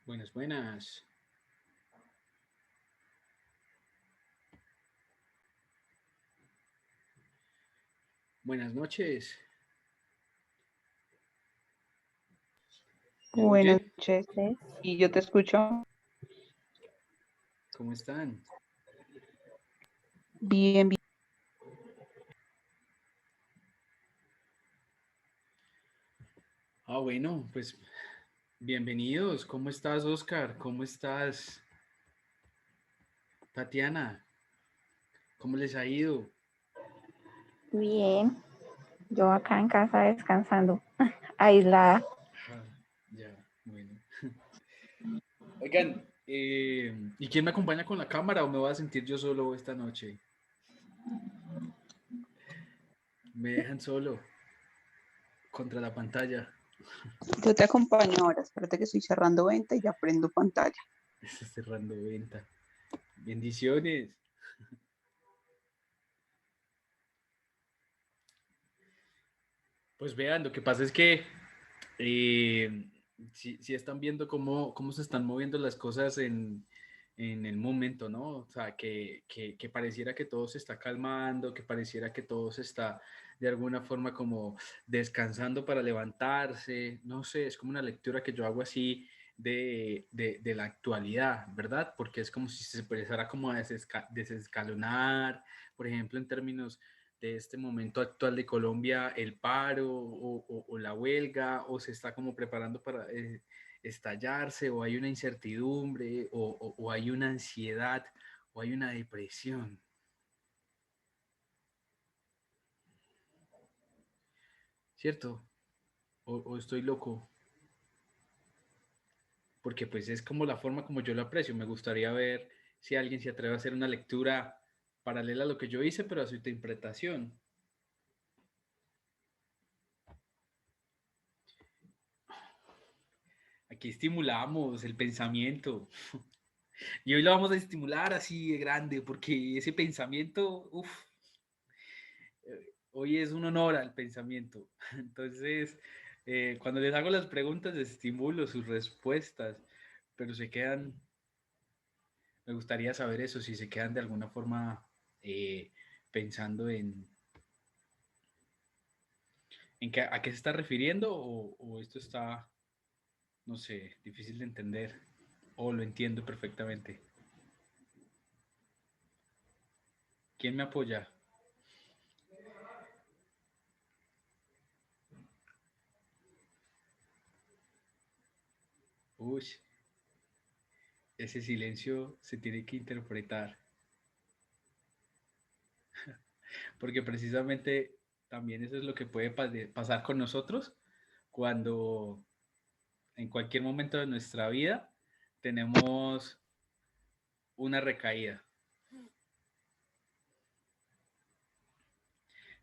Buenas, buenas. Buenas noches. ¿Me Buenas oye? noches, y yo te escucho ¿Cómo están? bien, bien. Bueno, pues bienvenidos. ¿Cómo estás, Oscar? ¿Cómo estás, Tatiana? ¿Cómo les ha ido? Bien, yo acá en casa descansando, aislada. Ah, ya, bueno. Oigan, ¿y quién me acompaña con la cámara o me voy a sentir yo solo esta noche? Me dejan solo contra la pantalla. Yo te acompaño ahora. Espérate que estoy cerrando venta y ya prendo pantalla. Está cerrando venta. Bendiciones. Pues vean, lo que pasa es que si están viendo cómo se están moviendo las cosas en el momento, ¿no? O sea, que pareciera que todo se está calmando, que pareciera que todo se está de alguna forma como descansando para levantarse, no sé, es como una lectura que yo hago así de la actualidad, ¿verdad? Porque es como si se empezara como a desescalonar, por ejemplo, en términos de este momento actual de Colombia, el paro o la huelga, o se está como preparando para estallarse, o hay una incertidumbre, o hay una ansiedad, o hay una depresión, ¿cierto? O estoy loco, porque pues es como la forma como yo lo aprecio. Me gustaría ver si alguien se atreve a hacer una lectura paralela a lo que yo hice, pero a su interpretación. Aquí estimulamos el pensamiento. Y hoy lo vamos a estimular así de grande, porque ese pensamiento, hoy es un honor al pensamiento. Entonces, cuando les hago las preguntas, les estimulo sus respuestas, pero se quedan, me gustaría saber eso, si se quedan de alguna forma pensando a qué se está refiriendo o esto está, no sé, difícil de entender o lo entiendo perfectamente. ¿Quién me apoya? Uy, ese silencio se tiene que interpretar, porque precisamente también eso es lo que puede pasar con nosotros cuando en cualquier momento de nuestra vida tenemos una recaída.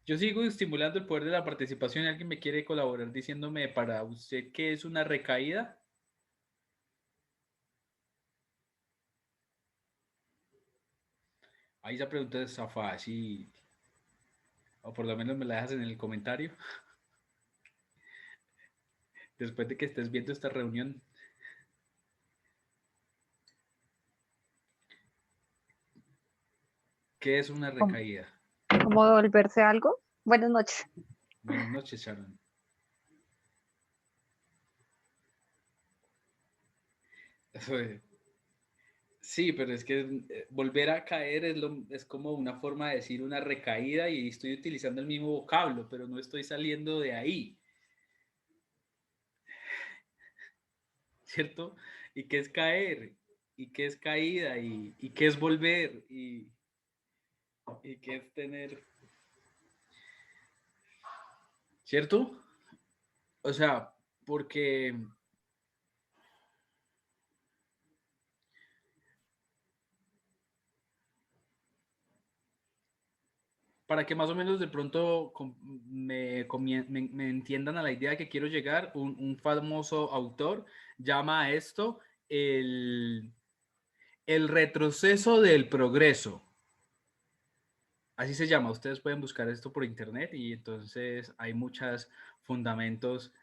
Yo sigo estimulando el poder de la participación. ¿Alguien me quiere colaborar diciéndome para usted qué es una recaída? Ahí esa pregunta está fácil, o por lo menos me la dejas en el comentario después de que estés viendo esta reunión. ¿Qué es una ¿Cómo, recaída? cómo devolverse algo? Buenas noches. Buenas noches, Sharon. Sí, pero es que volver a caer es como una forma de decir una recaída y estoy utilizando el mismo vocablo, pero no estoy saliendo de ahí, ¿cierto? ¿Y qué es caer? ¿Y qué es caída? ¿Y qué es volver? ¿Y qué es tener? ¿Cierto? O sea, porque para que más o menos de pronto me entiendan a la idea que quiero llegar, un famoso autor llama a esto el el retroceso del progreso. Así se llama. Ustedes pueden buscar esto por internet y entonces hay muchos fundamentos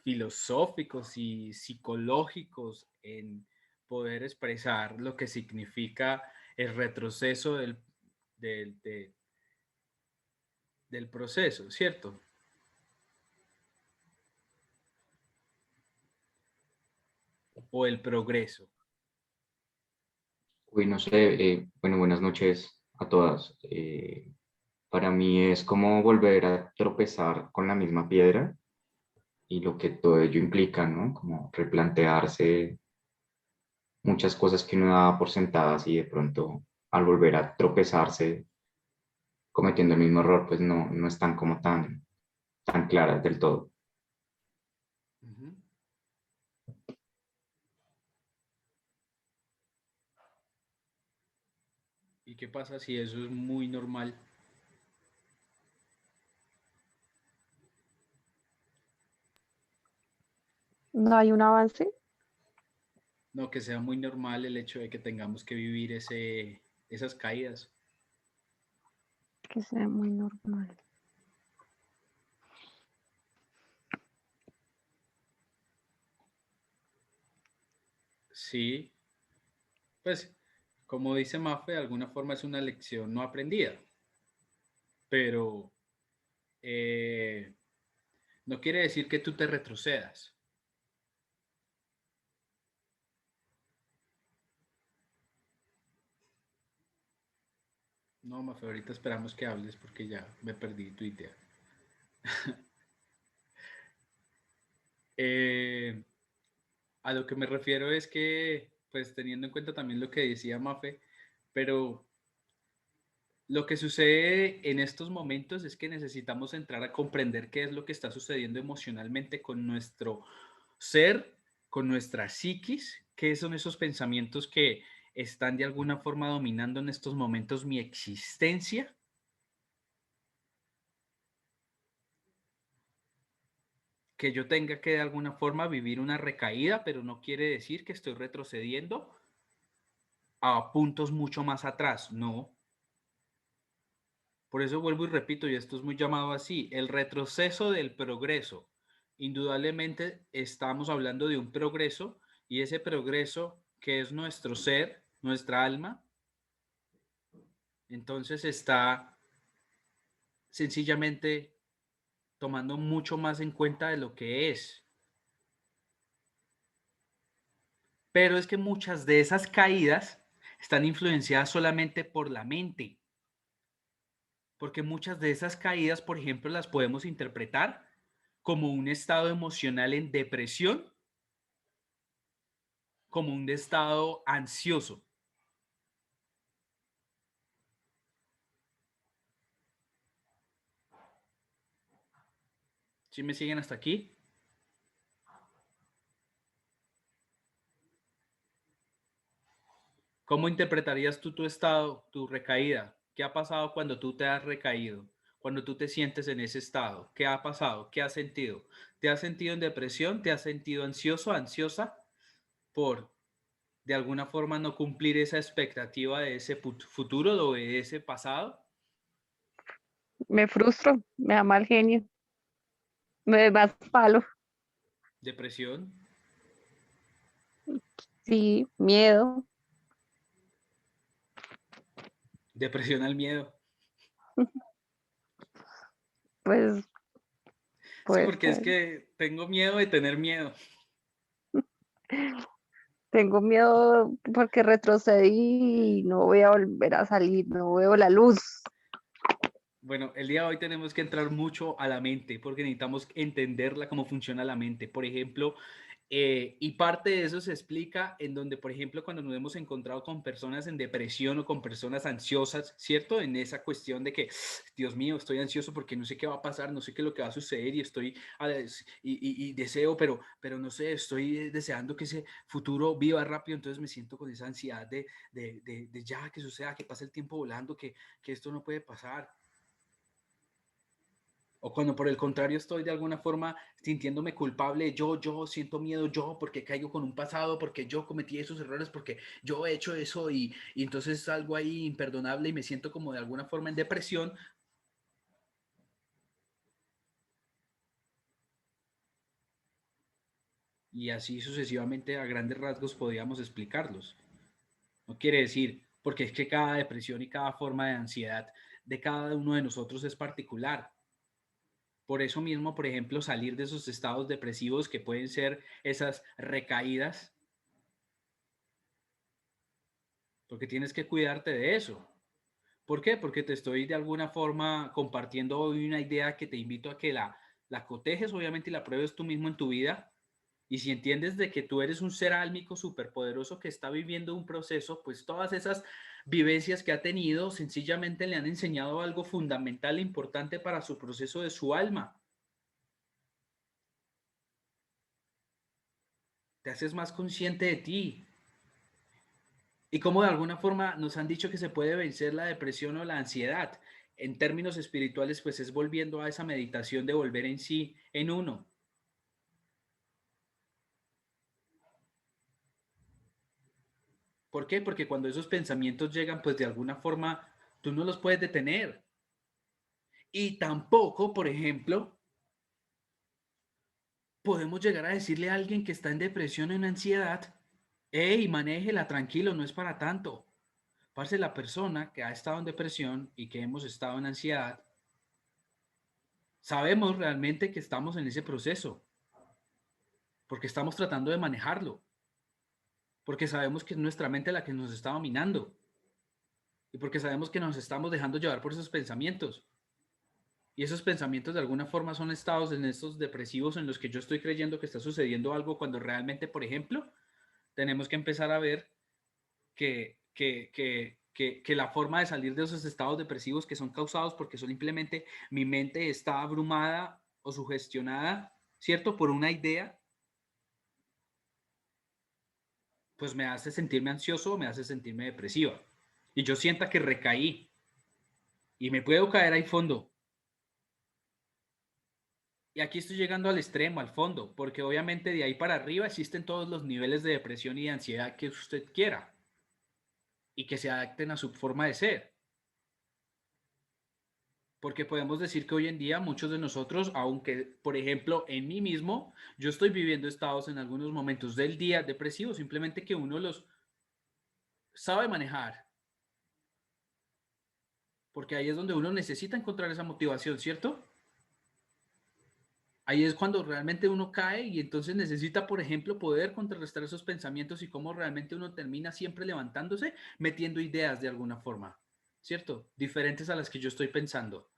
filosóficos y psicológicos en poder expresar lo que significa el retroceso del, de- del proceso, ¿cierto? O el progreso. Uy, no sé, bueno, buenas noches a todas. Para mí es como volver a tropezar con la misma piedra y lo que todo ello implica, ¿no? Como replantearse muchas cosas que uno daba por sentadas y de pronto al volver a tropezarse cometiendo el mismo error, pues no están como tan claras del todo. Ujú. ¿Y qué pasa si eso es muy normal? No hay un avance No, que sea muy normal el hecho de que tengamos que vivir esas caídas. que sea muy normal. Sí, pues como dice Mafe, de alguna forma es una lección no aprendida, pero eh, no quiere decir que tú te retrocedas. No, Mafe, ahorita esperamos que hables porque ya me perdí tu idea. Eh, a lo que me refiero es que, pues teniendo en cuenta también lo que decía Mafe, pero lo que sucede en estos momentos es que necesitamos entrar a comprender qué es lo que está sucediendo emocionalmente con nuestro ser, con nuestra psiquis, qué son esos pensamientos que están de alguna forma dominando en estos momentos mi existencia. Que yo tenga que de alguna forma vivir una recaída, pero no quiere decir que estoy retrocediendo a puntos mucho más atrás, no. Por eso vuelvo y repito, y esto es muy llamado así, el retroceso del progreso. Indudablemente estamos hablando de un progreso y ese progreso que es nuestro ser, nuestra alma, entonces está sencillamente tomando mucho más en cuenta de lo que es. Pero es que muchas de esas caídas están influenciadas solamente por la mente, porque muchas de esas caídas, por ejemplo, las podemos interpretar como un estado emocional en depresión, como un estado ansioso. ¿Sí me siguen hasta aquí? ¿Cómo interpretarías tú tu estado, tu recaída? ¿Qué ha pasado cuando tú te has recaído? Cuando tú te sientes en ese estado, ¿qué ha pasado? ¿Qué has sentido? ¿Te has sentido en depresión? ¿Te has sentido ansioso, ansiosa por de alguna forma no cumplir esa expectativa de ese futuro o de ese pasado? Me frustro, me da mal genio, me da más palo. ¿Depresión? Sí, miedo. ¿Depresión al miedo? Pues Sí, puede porque es ser. que tengo miedo de tener miedo. Tengo miedo porque retrocedí y no voy a volver a salir, no veo la luz. Bueno, el día de hoy tenemos que entrar mucho a la mente porque necesitamos entenderla, cómo funciona la mente. Por ejemplo, y parte de eso se explica en donde, por ejemplo, cuando nos hemos encontrado con personas en depresión o con personas ansiosas, ¿cierto? En esa cuestión de que, Dios mío, estoy ansioso porque no sé qué va a pasar, no sé qué es lo que va a suceder y estoy, y deseo, pero no sé, estoy deseando que ese futuro viva rápido, entonces me siento con esa ansiedad de ya que suceda, que pase el tiempo volando, que esto no puede pasar. O cuando por el contrario estoy de alguna forma sintiéndome culpable, yo siento miedo, yo porque caigo con un pasado, porque yo cometí esos errores, porque yo he hecho eso y entonces salgo ahí imperdonable y me siento como de alguna forma en depresión. y así sucesivamente a grandes rasgos podríamos explicarlos. No quiere decir, porque es que cada depresión y cada forma de ansiedad de cada uno de nosotros es particular. Por eso mismo, por ejemplo, salir de esos estados depresivos que pueden ser esas recaídas, porque tienes que cuidarte de eso. ¿Por qué? Porque te estoy de alguna forma compartiendo hoy una idea que te invito a que la cotejes, obviamente, y la pruebes tú mismo en tu vida. Y si entiendes de que tú eres un ser álmico superpoderoso que está viviendo un proceso, pues todas esas vivencias que ha tenido sencillamente le han enseñado algo fundamental e importante para su proceso de su alma. Te haces más consciente de ti. Y como de alguna forma nos han dicho que se puede vencer la depresión o la ansiedad. En términos espirituales, pues es volviendo a esa meditación de volver en sí, en uno. ¿Por qué? Porque cuando esos pensamientos llegan, pues de alguna forma tú no los puedes detener. Y tampoco, por ejemplo, podemos llegar a decirle a alguien que está en depresión o en ansiedad, hey, manéjela tranquilo, no es para tanto. Parce, la persona que ha estado en depresión y que hemos estado en ansiedad, sabemos realmente que estamos en ese proceso, porque estamos tratando de manejarlo, porque sabemos que es nuestra mente la que nos está dominando y porque sabemos que nos estamos dejando llevar por esos pensamientos. Y esos pensamientos de alguna forma son estados en estos depresivos en los que yo estoy creyendo que está sucediendo algo cuando realmente, por ejemplo, tenemos que empezar a ver que la forma de salir de esos estados depresivos que son causados porque simplemente mi mente está abrumada o sugestionada, ¿cierto? Por una idea, pues me hace sentirme ansioso o me hace sentirme depresiva. Y yo sienta que recaí y me puedo caer ahí fondo. Y aquí estoy llegando al extremo, al fondo, porque obviamente de ahí para arriba existen todos los niveles de depresión y de ansiedad que usted quiera y que se adapten a su forma de ser. Porque podemos decir que hoy en día muchos de nosotros, aunque por ejemplo en mí mismo, yo estoy viviendo estados en algunos momentos del día depresivos, simplemente que uno los sabe manejar, porque ahí es donde uno necesita encontrar esa motivación, ¿cierto? Ahí es cuando realmente uno cae y entonces necesita, por ejemplo, poder contrarrestar esos pensamientos y cómo realmente uno termina siempre levantándose, metiendo ideas de alguna forma, ¿cierto? Diferentes a las que yo estoy pensando.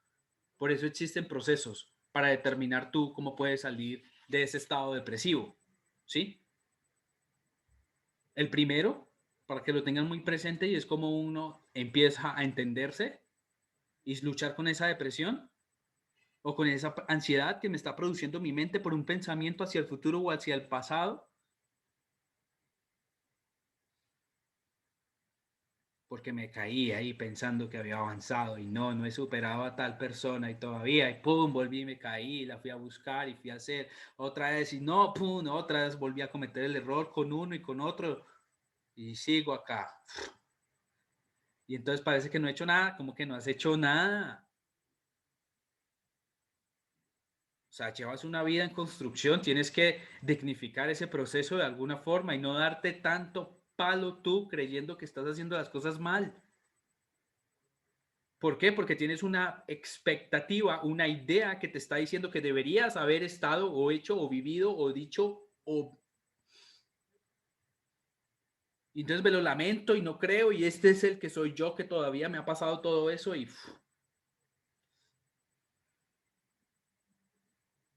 Por eso existen procesos para determinar tú cómo puedes salir de ese estado depresivo, ¿sí? El primero, para que lo tengan muy presente, y es cómo uno empieza a entenderse y luchar con esa depresión o con esa ansiedad que me está produciendo mi mente por un pensamiento hacia el futuro o hacia el pasado, porque me caí ahí pensando que había avanzado y no he superado a tal persona y todavía, y pum, volví y me caí, la fui a buscar y fui a hacer otra vez y no, pum, otra vez volví a cometer el error con uno y con otro y sigo acá. Y entonces parece que no he hecho nada, como que no has hecho nada. O sea, llevas una vida en construcción, tienes que dignificar ese proceso de alguna forma y no darte tanto palo tú creyendo que estás haciendo las cosas mal. ¿Por qué? Porque tienes una expectativa, una idea que te está diciendo que deberías haber estado o hecho o vivido o dicho o... Y entonces me lo lamento y no creo y este es el que soy yo que todavía me ha pasado todo eso y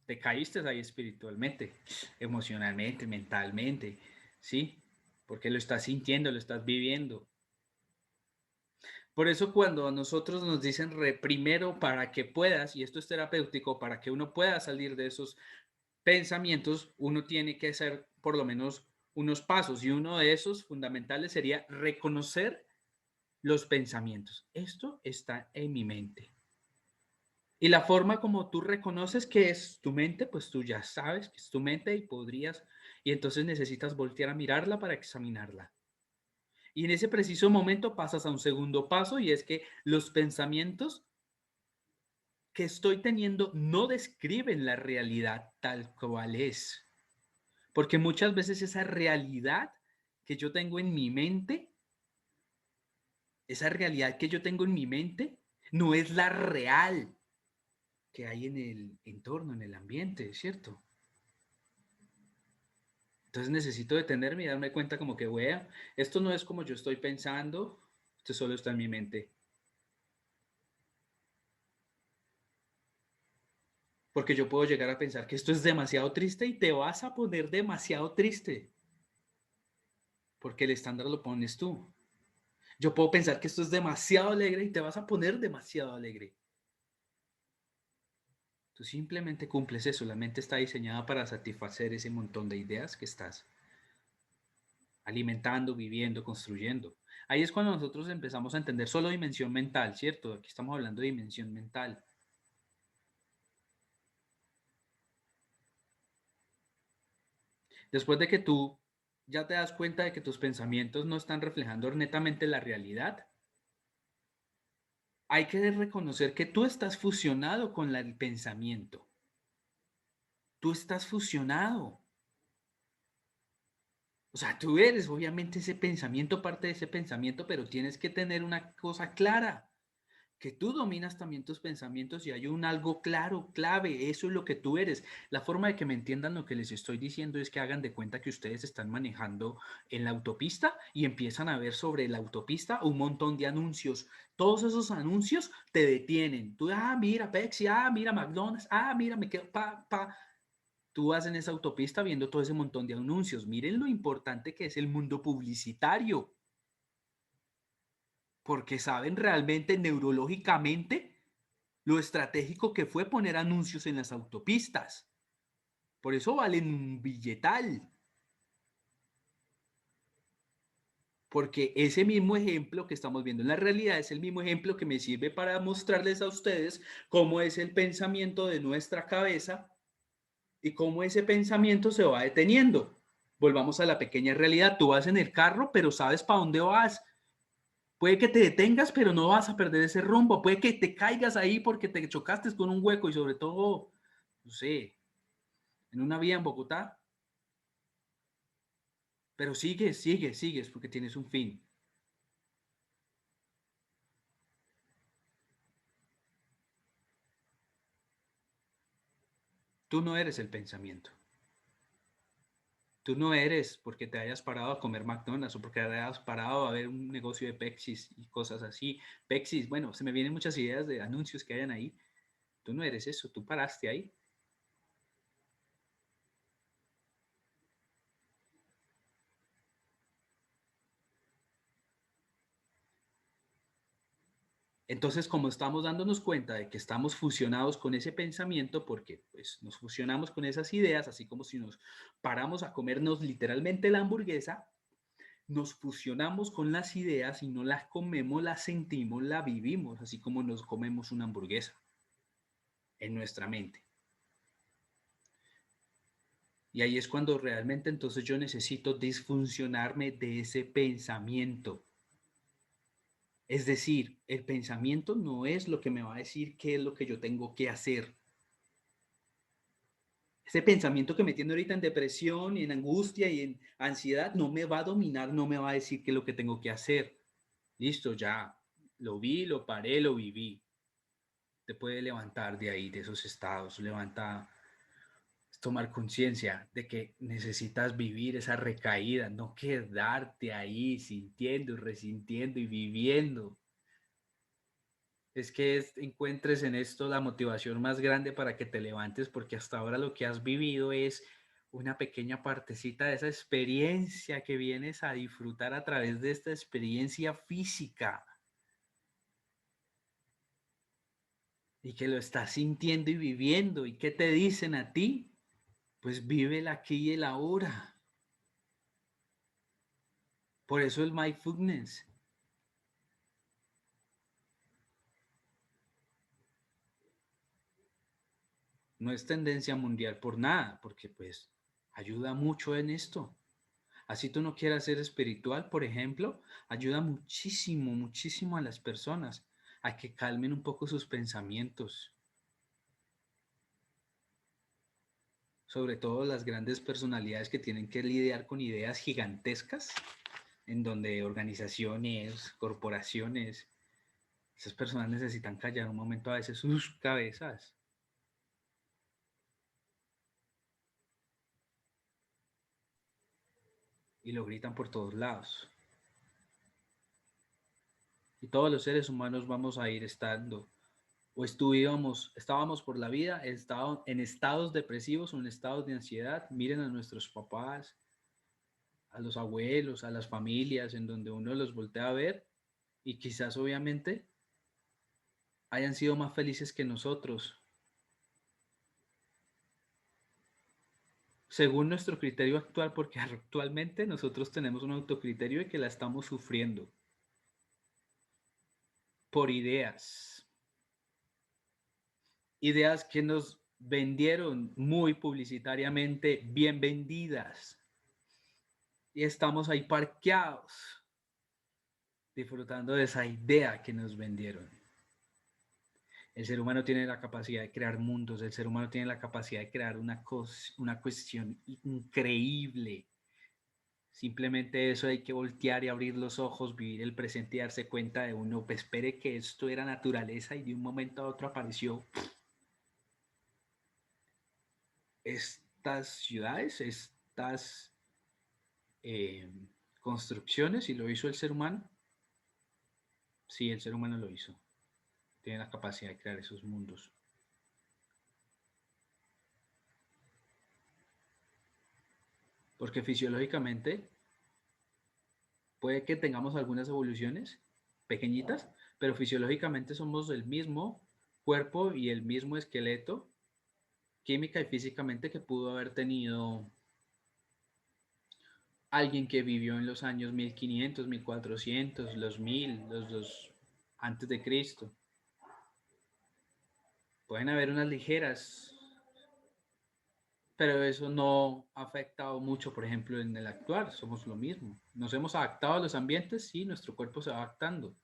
te caíste ahí espiritualmente, emocionalmente, mentalmente, ¿sí? Porque lo estás sintiendo, lo estás viviendo. Por eso cuando a nosotros nos dicen primero para que puedas, y esto es terapéutico, para que uno pueda salir de esos pensamientos, uno tiene que hacer por lo menos unos pasos y uno de esos fundamentales sería reconocer los pensamientos. Esto está en mi mente. Y la forma como tú reconoces que es tu mente, pues tú ya sabes que es tu mente y podrías, y entonces necesitas voltear a mirarla para examinarla. Y en ese preciso momento pasas a un segundo paso y es que los pensamientos que estoy teniendo no describen la realidad tal cual es. Porque muchas veces esa realidad que yo tengo en mi mente, esa realidad que yo tengo en mi mente, no es la real que hay en el entorno, en el ambiente, ¿cierto? Entonces necesito detenerme y darme cuenta como que, wea, esto no es como yo estoy pensando, esto solo está en mi mente. Porque yo puedo llegar a pensar que esto es demasiado triste y te vas a poner demasiado triste. Porque el estándar lo pones tú. Yo puedo pensar que esto es demasiado alegre y te vas a poner demasiado alegre. Tú simplemente cumples eso. La mente está diseñada para satisfacer ese montón de ideas que estás alimentando, viviendo, construyendo. Ahí es cuando nosotros empezamos a entender solo dimensión mental, ¿cierto? Aquí estamos hablando de dimensión mental. Después de que tú ya te das cuenta de que tus pensamientos no están reflejando netamente la realidad, hay que reconocer que tú estás fusionado con el pensamiento. Tú estás fusionado. O sea, tú eres obviamente ese pensamiento, parte de ese pensamiento, pero tienes que tener una cosa clara, que tú dominas también tus pensamientos y hay un algo claro, clave, eso es lo que tú eres. La forma de que me entiendan lo que les estoy diciendo es que hagan de cuenta que ustedes están manejando en la autopista y empiezan a ver sobre la autopista un montón de anuncios. Todos esos anuncios te detienen. Tú, mira Pepsi, mira McDonald's, mira, me quedo, Tú vas en esa autopista viendo todo ese montón de anuncios. Miren lo importante que es el mundo publicitario, porque saben realmente neurológicamente lo estratégico que fue poner anuncios en las autopistas. Por eso valen un billetal. Porque ese mismo ejemplo que estamos viendo en la realidad es el mismo ejemplo que me sirve para mostrarles a ustedes cómo es el pensamiento de nuestra cabeza y cómo ese pensamiento se va deteniendo. Volvamos a la pequeña realidad. Tú vas en el carro, pero sabes para dónde vas. Puede que te detengas, pero no vas a perder ese rumbo. Puede que te caigas ahí porque te chocaste con un hueco y sobre todo, no sé, en una vía en Bogotá. Pero sigues porque tienes un fin. Tú no eres el pensamiento. Tú no eres porque te hayas parado a comer McDonald's o porque te hayas parado a ver un negocio de Pepsi y cosas así. Pepsi, bueno, se me vienen muchas ideas de anuncios que hayan ahí. Tú no eres eso, tú paraste ahí. Entonces, como estamos dándonos cuenta de que estamos fusionados con ese pensamiento, porque pues nos fusionamos con esas ideas, así como si nos paramos a comernos literalmente la hamburguesa, nos fusionamos con las ideas y no las comemos, las sentimos, las vivimos, así como nos comemos una hamburguesa en nuestra mente. Y ahí es cuando realmente entonces yo necesito disfuncionarme de ese pensamiento. Es decir, el pensamiento no es lo que me va a decir qué es lo que yo tengo que hacer. Ese pensamiento que me tiene ahorita en depresión y en angustia y en ansiedad no me va a dominar, no me va a decir qué es lo que tengo que hacer. Listo, ya lo vi, lo paré, lo viví. Te puede levantar de ahí, de esos estados, levanta, tomar conciencia de que necesitas vivir esa recaída, no quedarte ahí sintiendo y resintiendo y viviendo. Es que encuentres en esto la motivación más grande para que te levantes, porque hasta ahora lo que has vivido es una pequeña partecita de esa experiencia que vienes a disfrutar a través de esta experiencia física y que lo estás sintiendo y viviendo. ¿Y qué te dicen a ti? Pues vive el aquí y el ahora. Por eso el mindfulness. No es tendencia mundial por nada, porque pues ayuda mucho en esto. Así tú no quieras ser espiritual, por ejemplo, ayuda muchísimo, muchísimo a las personas a que calmen un poco sus pensamientos. sobre todo las grandes personalidades que tienen que lidiar con ideas gigantescas, en donde organizaciones, corporaciones, esas personas necesitan callar un momento a veces sus cabezas. Y lo gritan por todos lados. Y todos los seres humanos vamos a ir estando, o estábamos por la vida en estados depresivos o en estados de ansiedad. Miren a nuestros papás, a los abuelos, a las familias, en donde uno los voltea a ver y quizás obviamente hayan sido más felices que nosotros, según nuestro criterio actual, porque actualmente nosotros tenemos un autocriterio de que la estamos sufriendo por ideas que nos vendieron muy publicitariamente, bien vendidas, y estamos ahí parqueados disfrutando de esa idea que nos vendieron. El ser humano tiene la capacidad de crear mundos, el ser humano tiene la capacidad de crear una cuestión increíble. Simplemente eso, hay que voltear y abrir los ojos, vivir el presente y darse cuenta de uno, pues espere que esto era naturaleza y de un momento a otro apareció estas ciudades, estas construcciones, y lo hizo el ser humano. Sí, el ser humano lo hizo. Tiene la capacidad de crear esos mundos. Porque fisiológicamente puede que tengamos algunas evoluciones pequeñitas, pero fisiológicamente somos el mismo cuerpo y el mismo esqueleto, química y físicamente, que pudo haber tenido alguien que vivió en los años 1500, 1400, los 1000, los antes de Cristo. Pueden haber unas ligeras, pero eso no ha afectado mucho, por ejemplo, en el actual. Somos lo mismo. Nos hemos adaptado a los ambientes, sí, nuestro cuerpo se va adaptando.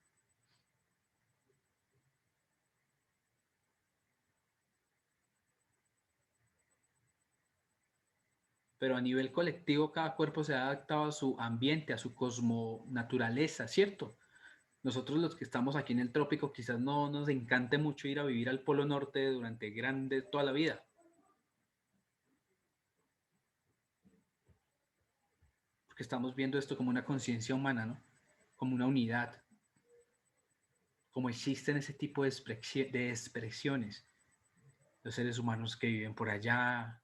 Pero a nivel colectivo, cada cuerpo se ha adaptado a su ambiente, a su cosmonaturaleza, ¿cierto? Nosotros los que estamos aquí en el trópico quizás no nos encante mucho ir a vivir al Polo Norte durante toda la vida. Porque estamos viendo esto como una conciencia humana, ¿no? Como una unidad. Como existen ese tipo de expresiones. Los seres humanos que viven por allá,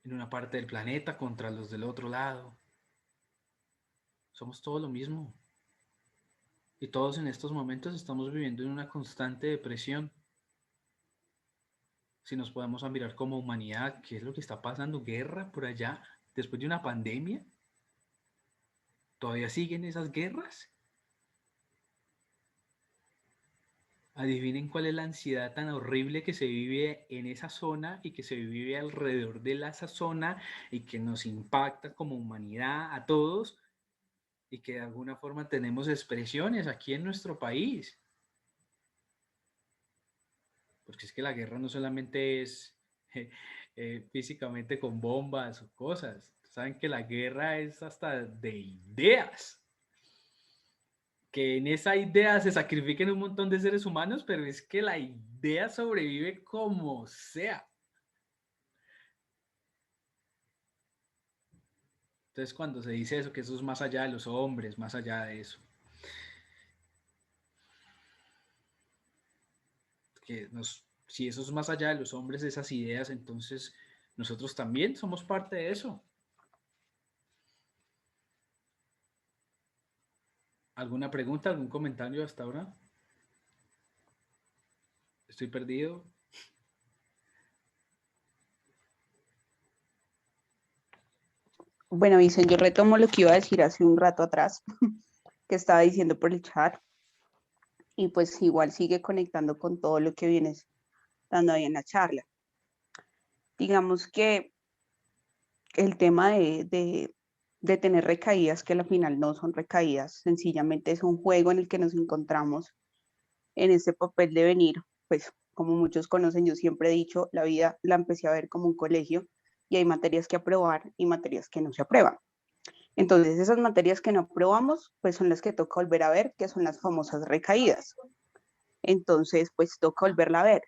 en una parte del planeta, contra los del otro lado. Somos todo lo mismo. Y todos en estos momentos estamos viviendo en una constante depresión. Si nos podemos mirar como humanidad, ¿qué es lo que está pasando? ¿Guerra por allá? Después de una pandemia. ¿Todavía siguen esas guerras? Adivinen cuál es la ansiedad tan horrible que se vive en esa zona y que se vive alrededor de esa zona y que nos impacta como humanidad a todos, y que de alguna forma tenemos expresiones aquí en nuestro país. Porque es que la guerra no solamente es físicamente con bombas o cosas. Saben que la guerra es hasta de ideas. Que en esa idea se sacrifiquen un montón de seres humanos, pero es que la idea sobrevive como sea. Entonces, cuando se dice eso, que eso es más allá de los hombres, más allá de eso, si eso es más allá de los hombres, esas ideas, entonces nosotros también somos parte de eso. ¿Alguna pregunta, algún comentario hasta ahora? ¿Estoy perdido? Bueno, dicen, yo retomo lo que iba a decir hace un rato atrás, que estaba diciendo por el chat, y pues igual sigue conectando con todo lo que vienes dando ahí en la charla. Digamos que el tema de tener recaídas, que al final no son recaídas, sencillamente es un juego en el que nos encontramos en ese papel de venir, pues como muchos conocen, yo siempre he dicho, la vida la empecé a ver como un colegio y hay materias que aprobar y materias que no se aprueban. Entonces, esas materias que no aprobamos, pues son las que toca volver a ver, que son las famosas recaídas. Entonces, pues toca volverla a ver.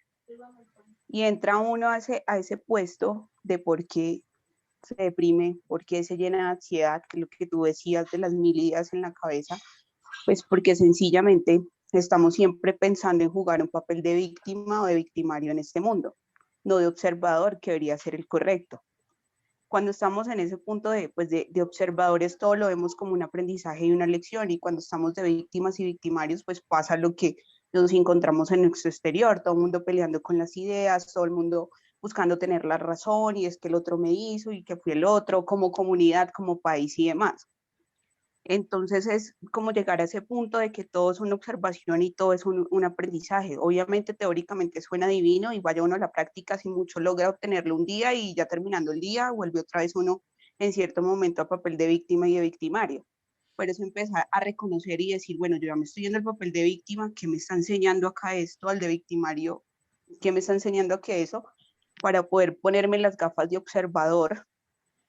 Y entra uno a ese puesto de por qué se deprime, por qué se llena de ansiedad, que es lo que tú decías de las mil ideas en la cabeza, pues porque sencillamente estamos siempre pensando en jugar un papel de víctima o de victimario en este mundo, no de observador, que debería ser el correcto. Cuando estamos en ese punto pues de observadores, todo lo vemos como un aprendizaje y una lección, y cuando estamos de víctimas y victimarios, pues pasa lo que nos encontramos en nuestro exterior, todo el mundo peleando con las ideas, todo el mundo buscando tener la razón, y es que el otro me hizo y que fui el otro, como comunidad, como país y demás. Entonces es como llegar a ese punto de que todo es una observación y todo es un aprendizaje. Obviamente teóricamente suena divino y vaya uno a la práctica, si mucho logra obtenerlo un día y ya terminando el día vuelve otra vez uno en cierto momento a papel de víctima y de victimario. Pero es empezar a reconocer y decir, bueno, yo ya me estoy en el papel de víctima, ¿qué me está enseñando acá esto? Al de victimario, ¿qué me está enseñando aquí eso? Para poder ponerme las gafas de observador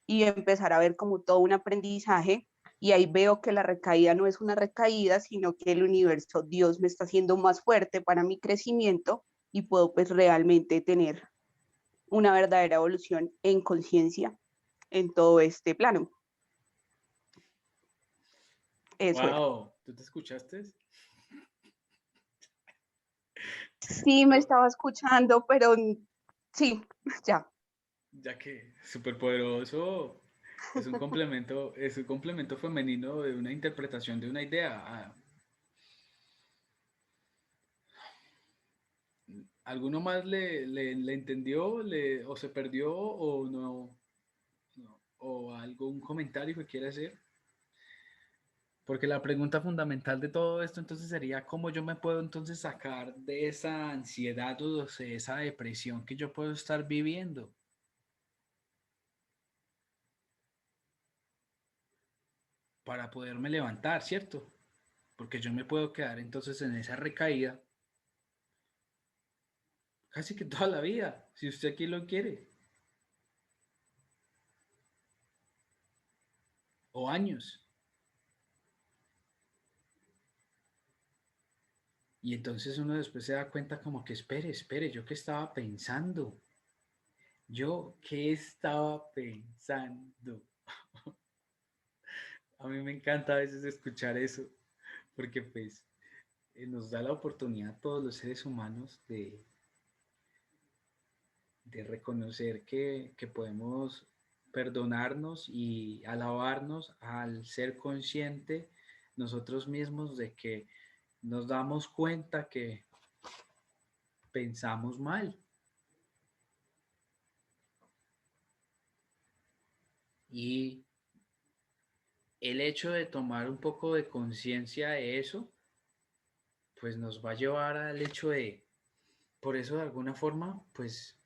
y empezar a ver como todo un aprendizaje, y ahí veo que la recaída no es una recaída, sino que el universo, Dios me está haciendo más fuerte para mi crecimiento y puedo pues realmente tener una verdadera evolución en conciencia en todo este plano. Eso era. Wow, ¿tú te escuchaste? Sí, me estaba escuchando, pero sí, ya. Ya que súper poderoso es un complemento femenino de una interpretación de una idea. ¿Alguno más le entendió o se perdió o no, o algún comentario que quiera hacer? Porque la pregunta fundamental de todo esto entonces sería cómo yo me puedo entonces sacar de esa ansiedad o de esa depresión que yo puedo estar viviendo. Para poderme levantar, ¿cierto? Porque yo me puedo quedar entonces en esa recaída casi que toda la vida, si usted aquí lo quiere, o años. Y entonces uno después se da cuenta como que espere, ¿yo qué estaba pensando? ¿Yo qué estaba pensando? A mí me encanta a veces escuchar eso, porque pues nos da la oportunidad a todos los seres humanos de reconocer que podemos perdonarnos y alabarnos al ser consciente nosotros mismos de que nos damos cuenta que pensamos mal. Y el hecho de tomar un poco de conciencia de eso, pues nos va a llevar al hecho de, por eso de alguna forma, pues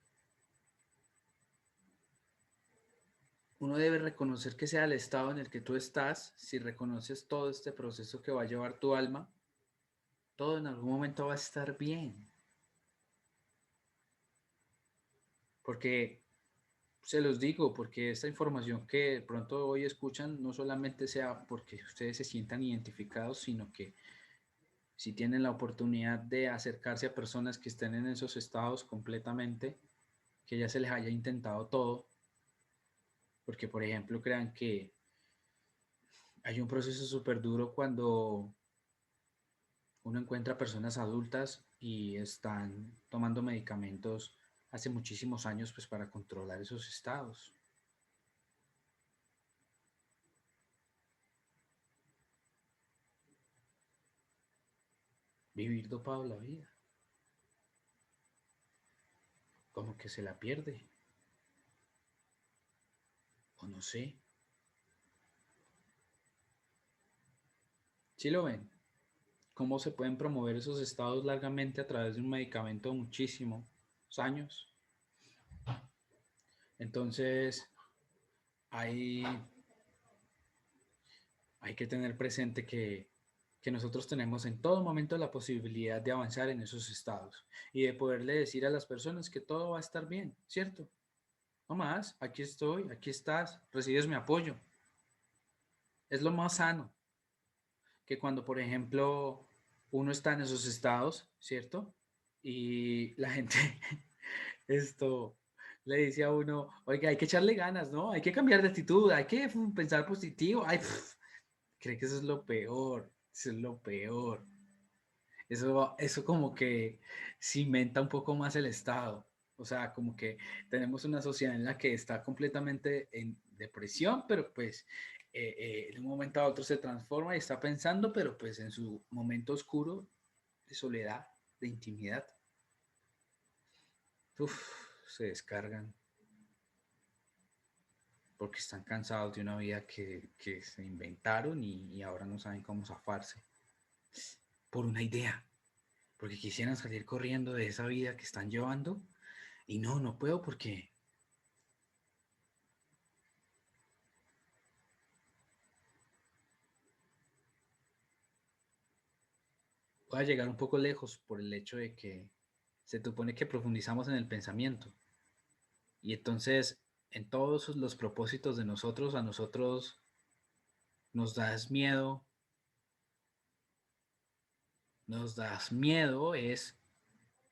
uno debe reconocer que sea el estado en el que tú estás, si reconoces todo este proceso que va a llevar tu alma, todo en algún momento va a estar bien. Porque se los digo, porque esta información que de pronto hoy escuchan no solamente sea porque ustedes se sientan identificados, sino que si tienen la oportunidad de acercarse a personas que estén en esos estados completamente, que ya se les haya intentado todo, porque por ejemplo crean que hay un proceso súper duro cuando uno encuentra personas adultas y están tomando medicamentos hace muchísimos años pues para controlar esos estados. Vivir dopado la vida, como que se la pierde, o no sé. ¿Sí lo ven? ¿Cómo se pueden promover esos estados largamente a través de un medicamento de muchísimos años? Entonces, hay, hay que tener presente que que nosotros tenemos en todo momento la posibilidad de avanzar en esos estados y de poderle decir a las personas que todo va a estar bien, ¿cierto? No más, aquí estoy, aquí estás, recibes mi apoyo. Es lo más sano que cuando, por ejemplo, uno está en esos estados, ¿cierto? Y la gente, esto, le dice a uno, oiga, hay que echarle ganas, ¿no? Hay que cambiar de actitud, hay que pensar positivo. Ay, cree que eso es lo peor, eso es lo peor. Eso como que cimenta un poco más el Estado. O sea, como que tenemos una sociedad en la que está completamente en depresión, pero pues de un momento a otro se transforma y está pensando, pero pues en su momento oscuro de soledad, de intimidad. Uf, se descargan porque están cansados de una vida que se inventaron y ahora no saben cómo zafarse por una idea, porque quisieran salir corriendo de esa vida que están llevando y no puedo porque voy a llegar un poco lejos por el hecho de que se supone que profundizamos en el pensamiento y entonces en todos los propósitos de nosotros, a nosotros nos das miedo, es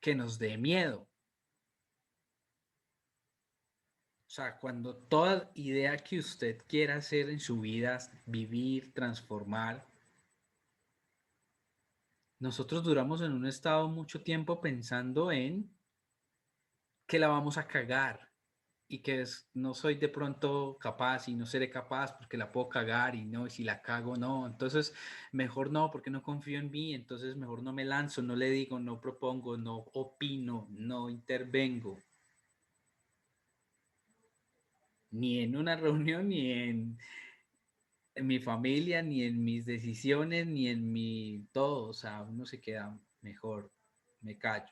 que nos dé miedo. O sea, cuando toda idea que usted quiera hacer en su vida, vivir, transformar, nosotros duramos en un estado mucho tiempo pensando en que la vamos a cagar y que no soy de pronto capaz y no seré capaz porque la puedo cagar y no, y si la cago no, entonces mejor no porque no confío en mí, entonces mejor no me lanzo, no le digo, no propongo, no opino, no intervengo, ni en una reunión, ni en mi familia, ni en mis decisiones, ni en mi todo, o sea, uno se queda mejor, me callo.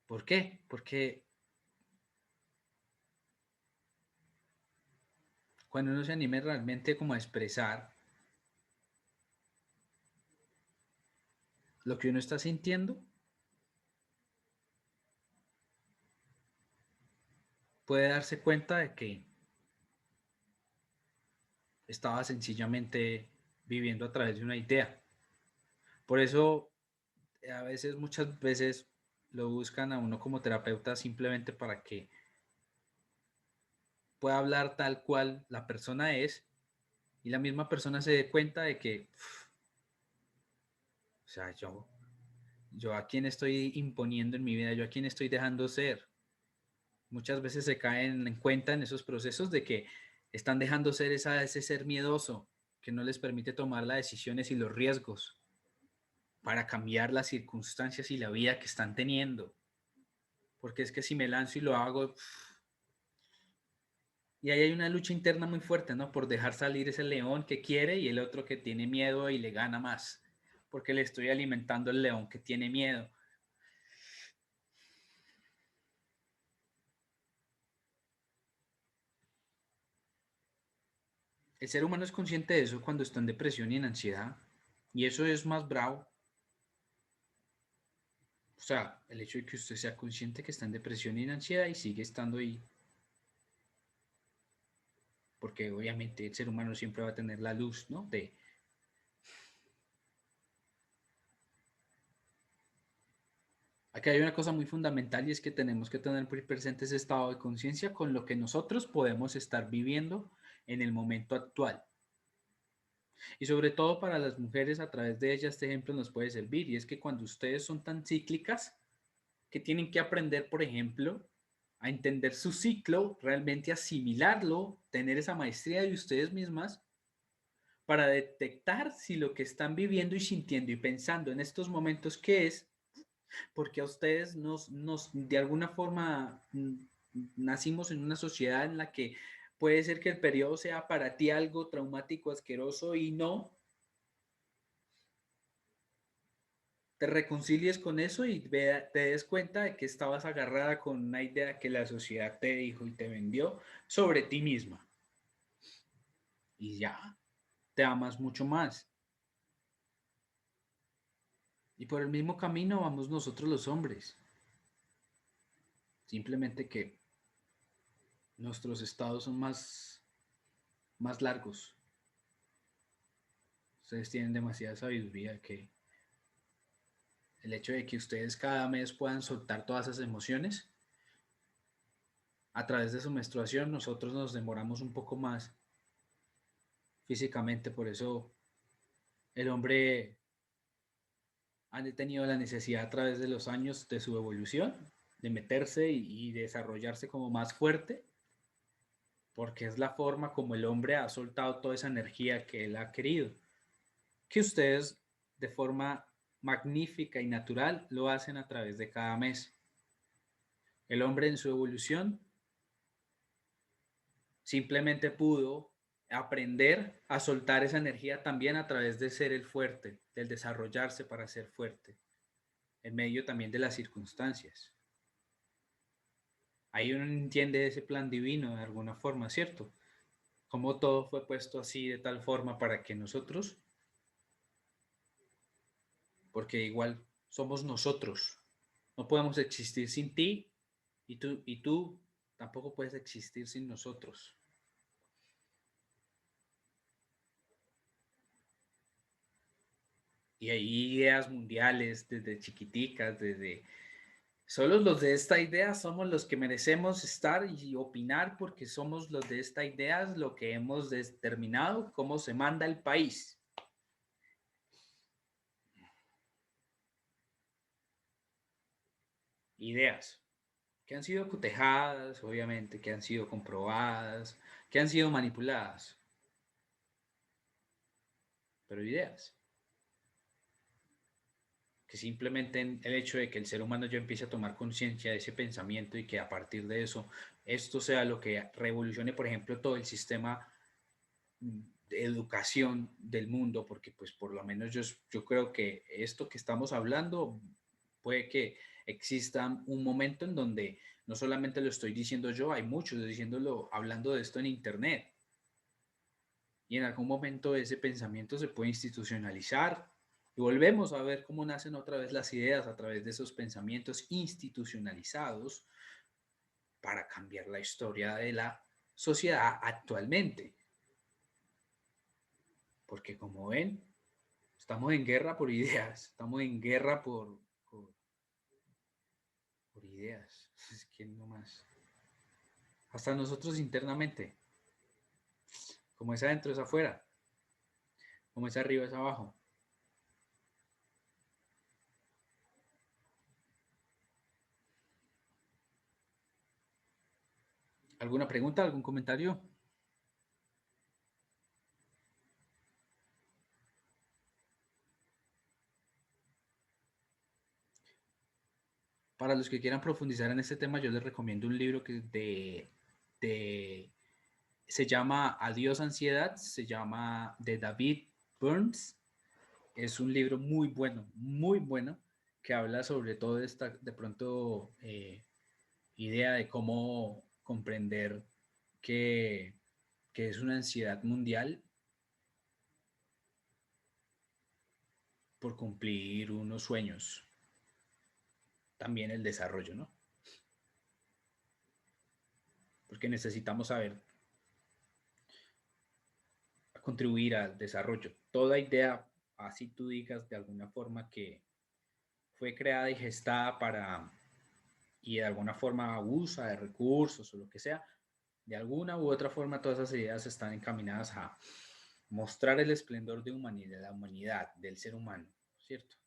¿Por qué? Porque cuando uno se anime realmente como a expresar lo que uno está sintiendo, puede darse cuenta de que estaba sencillamente viviendo a través de una idea. Por eso, muchas veces lo buscan a uno como terapeuta simplemente para que pueda hablar tal cual la persona es y la misma persona se dé cuenta de que, o sea, yo a quién estoy imponiendo en mi vida, yo a quién estoy dejando ser. Muchas veces se caen en cuenta en esos procesos de que están dejando ser ese ser miedoso que no les permite tomar las decisiones y los riesgos para cambiar las circunstancias y la vida que están teniendo. Porque es que si me lanzo y lo hago, y ahí hay una lucha interna muy fuerte, ¿no? Por dejar salir ese león que quiere y el otro que tiene miedo y le gana más, porque le estoy alimentando el león que tiene miedo. El ser humano es consciente de eso cuando está en depresión y en ansiedad, y eso es más bravo. O sea, el hecho de que usted sea consciente que está en depresión y en ansiedad y sigue estando ahí, porque obviamente el ser humano siempre va a tener la luz, ¿no? Aquí hay una cosa muy fundamental y es que tenemos que tener muy presente ese estado de conciencia con lo que nosotros podemos estar viviendo en el momento actual. Y sobre todo para las mujeres, a través de ellas este ejemplo nos puede servir. Y es que cuando ustedes son tan cíclicas, que tienen que aprender, por ejemplo, a entender su ciclo, realmente asimilarlo, tener esa maestría de ustedes mismas para detectar si lo que están viviendo y sintiendo y pensando en estos momentos, ¿qué es? Porque a ustedes de alguna forma, nacimos en una sociedad en la que puede ser que el periodo sea para ti algo traumático, asqueroso y no. Te reconcilies con eso y te des cuenta de que estabas agarrada con una idea que la sociedad te dijo y te vendió sobre ti misma. Y ya, te amas mucho más. Y por el mismo camino vamos nosotros los hombres. Simplemente que nuestros estados son más largos. Ustedes tienen demasiada sabiduría que el hecho de que ustedes cada mes puedan soltar todas esas emociones a través de su menstruación, nosotros nos demoramos un poco más físicamente, por eso el hombre ha tenido la necesidad a través de los años de su evolución de meterse y desarrollarse como más fuerte, porque es la forma como el hombre ha soltado toda esa energía que él ha querido, que ustedes de forma magnífica y natural lo hacen a través de cada mes. El hombre en su evolución simplemente pudo aprender a soltar esa energía también a través de ser el fuerte, del desarrollarse para ser fuerte, en medio también de las circunstancias. Ahí uno entiende ese plan divino de alguna forma, ¿cierto? Como todo fue puesto así de tal forma para que nosotros, porque igual somos nosotros, no podemos existir sin ti y tú tampoco puedes existir sin nosotros. Y hay ideas mundiales desde chiquiticas, desde... Solo los de esta idea somos los que merecemos estar y opinar porque somos los de esta idea lo que hemos determinado cómo se manda el país. Ideas que han sido cotejadas, obviamente, que han sido comprobadas, que han sido manipuladas, pero ideas. Que simplemente el hecho de que el ser humano ya empiece a tomar conciencia de ese pensamiento y que a partir de eso esto sea lo que revolucione, por ejemplo, todo el sistema de educación del mundo, porque pues por lo menos yo creo que esto que estamos hablando puede que exista un momento en donde no solamente lo estoy diciendo yo, hay muchos diciéndolo, hablando de esto en internet. Y en algún momento ese pensamiento se puede institucionalizar y volvemos a ver cómo nacen otra vez las ideas a través de esos pensamientos institucionalizados para cambiar la historia de la sociedad actualmente. Porque como ven, estamos en guerra por ideas, estamos en guerra por ideas. Es que no más. Hasta nosotros internamente. Como es adentro es afuera. Como es arriba es abajo. ¿Alguna pregunta? ¿Algún comentario? Para los que quieran profundizar en este tema, yo les recomiendo un libro se llama Adiós Ansiedad, se llama de David Burns. Es un libro muy bueno, que habla sobre todo esta, de pronto, idea de cómo comprender que, que es una ansiedad mundial por cumplir unos sueños, también el desarrollo, ¿no? Porque necesitamos saber contribuir al desarrollo. Toda idea, así tú digas de alguna forma que fue creada y gestada para, y de alguna forma abusa de recursos o lo que sea, de alguna u otra forma todas esas ideas están encaminadas a mostrar el esplendor de humanidad, de la humanidad, del ser humano, ¿cierto?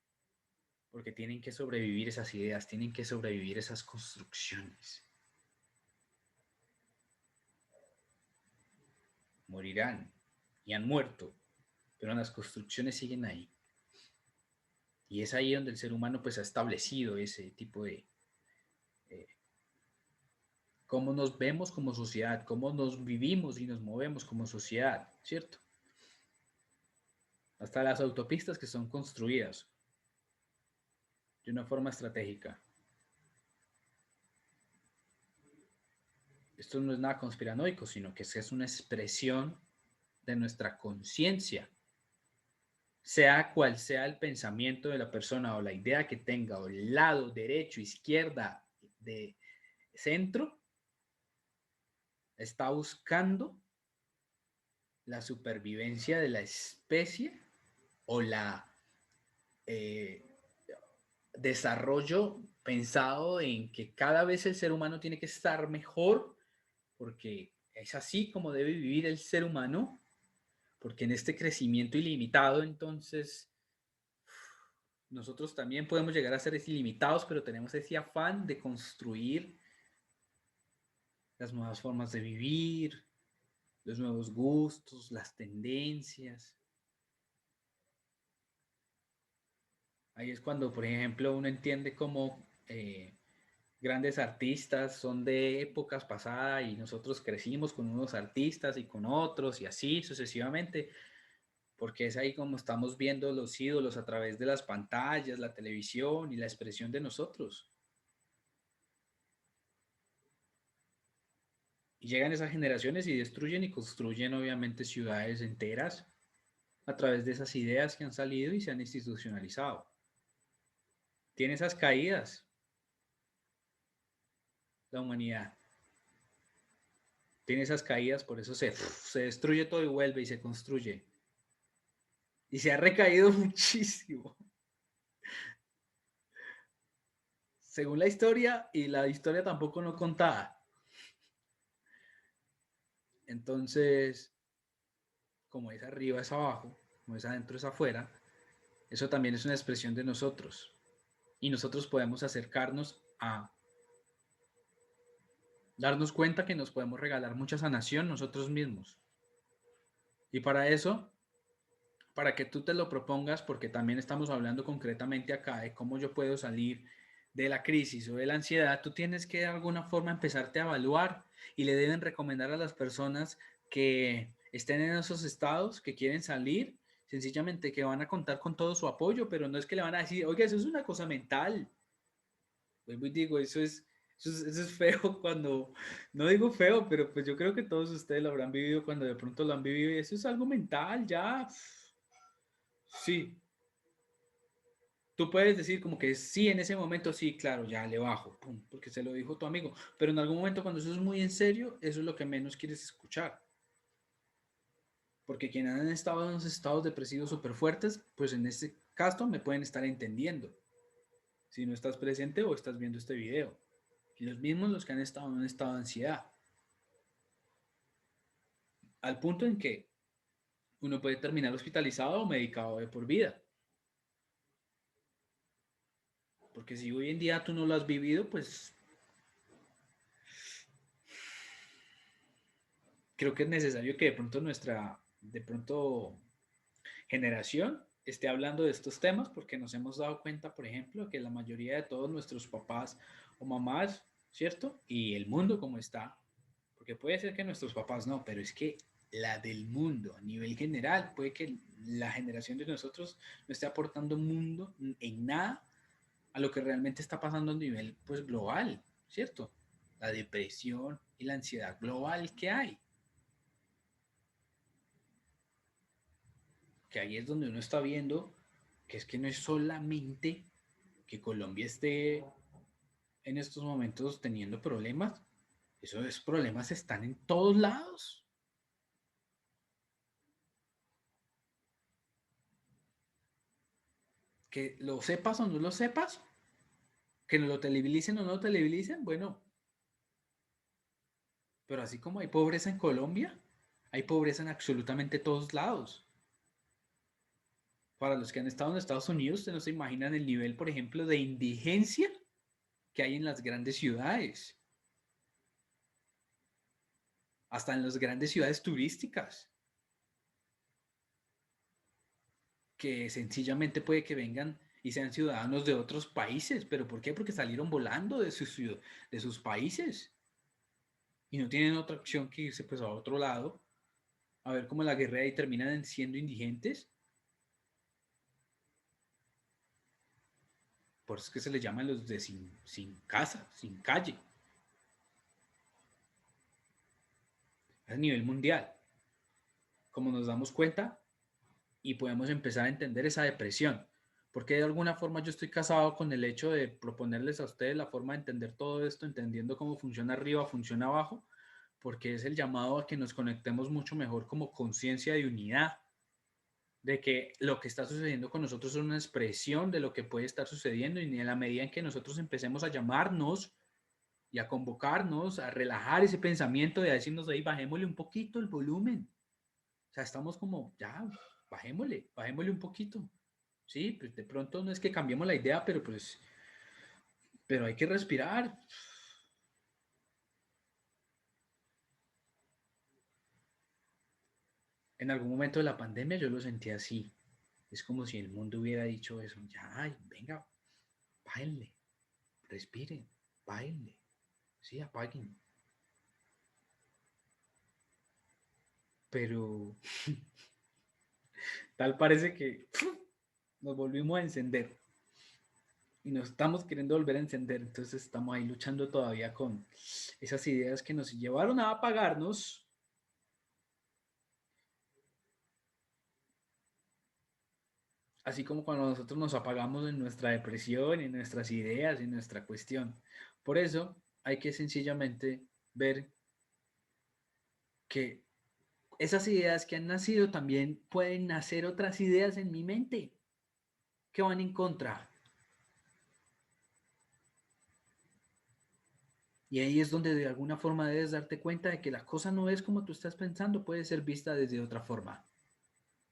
Porque tienen que sobrevivir esas ideas, tienen que sobrevivir esas construcciones. Morirán y han muerto, pero las construcciones siguen ahí. Y es ahí donde el ser humano pues ha establecido ese tipo de cómo nos vemos como sociedad, cómo nos vivimos y nos movemos como sociedad, ¿cierto? Hasta las autopistas que son construidas de una forma estratégica. Esto no es nada conspiranoico, sino que es una expresión de nuestra conciencia sea cual sea el pensamiento de la persona o la idea que tenga, o el lado derecho, izquierda, de centro, está buscando la supervivencia de la especie o la desarrollo pensado en que cada vez el ser humano tiene que estar mejor porque es así como debe vivir el ser humano, porque en este crecimiento ilimitado entonces nosotros también podemos llegar a ser ilimitados, pero tenemos ese afán de construir las nuevas formas de vivir, los nuevos gustos, las tendencias. Ahí es cuando, por ejemplo, uno entiende cómo grandes artistas son de épocas pasadas y nosotros crecimos con unos artistas y con otros y así sucesivamente, porque es ahí como estamos viendo los ídolos a través de las pantallas, la televisión y la expresión de nosotros. Y llegan esas generaciones y destruyen y construyen obviamente ciudades enteras a través de esas ideas que han salido y se han institucionalizado. Tiene esas caídas la humanidad. Tiene esas caídas, por eso se destruye todo y vuelve y se construye. Y se ha recaído muchísimo. Según la historia, y la historia tampoco no contada. Entonces, como es arriba es abajo, como es adentro es afuera, eso también es una expresión de nosotros. Y nosotros podemos acercarnos a darnos cuenta que nos podemos regalar mucha sanación nosotros mismos. Y para eso, para que tú te lo propongas, porque también estamos hablando concretamente acá de cómo yo puedo salir de la crisis o de la ansiedad, tú tienes que de alguna forma empezarte a evaluar y le deben recomendar a las personas que estén en esos estados, que quieren salir, sencillamente que van a contar con todo su apoyo, pero no es que le van a decir, oiga, eso es una cosa mental. Pues digo, eso es feo cuando, no digo feo, pero pues yo creo que todos ustedes lo habrán vivido cuando de pronto lo han vivido y eso es algo mental, ya. Sí, tú puedes decir como que sí, en ese momento sí, claro, ya le bajo, pum, porque se lo dijo tu amigo, pero en algún momento cuando eso es muy en serio, eso es lo que menos quieres escuchar. Porque quienes han estado en unos estados depresivos súper fuertes, pues en este caso me pueden estar entendiendo. Si no estás presente o estás viendo este video. Y los mismos los que han estado en un estado de ansiedad. Al punto en que uno puede terminar hospitalizado o medicado de por vida. Porque si hoy en día tú no lo has vivido, pues creo que es necesario que de pronto de pronto generación esté hablando de estos temas porque nos hemos dado cuenta, por ejemplo, que la mayoría de todos nuestros papás o mamás, ¿cierto? Y el mundo como está, porque puede ser que nuestros papás no, pero es que la del mundo a nivel general, puede que la generación de nosotros no esté aportando mundo en nada a lo que realmente está pasando a nivel pues global, ¿cierto? La depresión y la ansiedad global que hay. Que ahí es donde uno está viendo que es que no es solamente que Colombia esté en estos momentos teniendo problemas, esos problemas están en todos lados. Que lo sepas o no lo sepas, que no lo televilicen o no lo televilicen, bueno, pero así como hay pobreza en Colombia, hay pobreza en absolutamente todos lados. Para los que han estado en Estados Unidos, ustedes no se imaginan el nivel, por ejemplo, de indigencia que hay en las grandes ciudades, hasta en las grandes ciudades turísticas, que sencillamente puede que vengan y sean ciudadanos de otros países. ¿Pero por qué? Porque salieron volando de sus países y no tienen otra opción que irse pues a otro lado, a ver cómo la guerra y terminan siendo indigentes. Por eso es que se les llaman los de sin casa, sin calle, a nivel mundial. Como nos damos cuenta, y podemos empezar a entender esa depresión. Porque de alguna forma yo estoy casado con el hecho de proponerles a ustedes la forma de entender todo esto, entendiendo cómo funciona arriba, funciona abajo, porque es el llamado a que nos conectemos mucho mejor como conciencia de unidad, de que lo que está sucediendo con nosotros es una expresión de lo que puede estar sucediendo, y en la medida en que nosotros empecemos a llamarnos y a convocarnos, a relajar ese pensamiento de decirnos ahí, bajémosle un poquito el volumen. O sea, estamos como, ya, bajémosle un poquito. Sí, pues de pronto no es que cambiemos la idea, pero hay que respirar. En algún momento de la pandemia yo lo sentí así. Es como si el mundo hubiera dicho eso. Ya, ay, venga, bájenle, respiren, bájenle. Sí, apaguen. Pero tal parece que nos volvimos a encender y nos estamos queriendo volver a encender. Entonces estamos ahí luchando todavía con esas ideas que nos llevaron a apagarnos. Así como cuando nosotros nos apagamos en nuestra depresión, en nuestras ideas, en nuestra cuestión. Por eso hay que sencillamente ver que esas ideas que han nacido también pueden nacer otras ideas en mi mente que van en contra. Y ahí es donde de alguna forma debes darte cuenta de que la cosa no es como tú estás pensando, puede ser vista desde otra forma.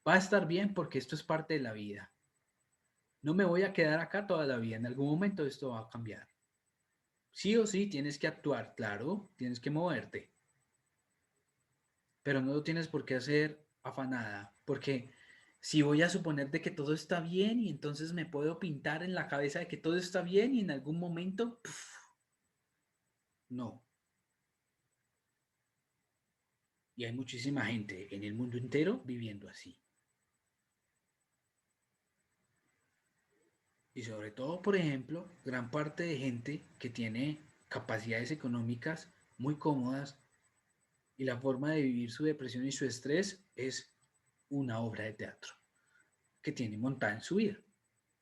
Va a estar bien porque esto es parte de la vida. No me voy a quedar acá toda la vida, en algún momento esto va a cambiar. Sí o sí tienes que actuar, claro, tienes que moverte, pero no lo tienes por qué hacer afanada, porque si voy a suponer de que todo está bien y entonces me puedo pintar en la cabeza de que todo está bien y en algún momento, no. Y hay muchísima gente en el mundo entero viviendo así. Y sobre todo, por ejemplo, gran parte de gente que tiene capacidades económicas muy cómodas y la forma de vivir su depresión y su estrés es una obra de teatro que tiene montada en su vida.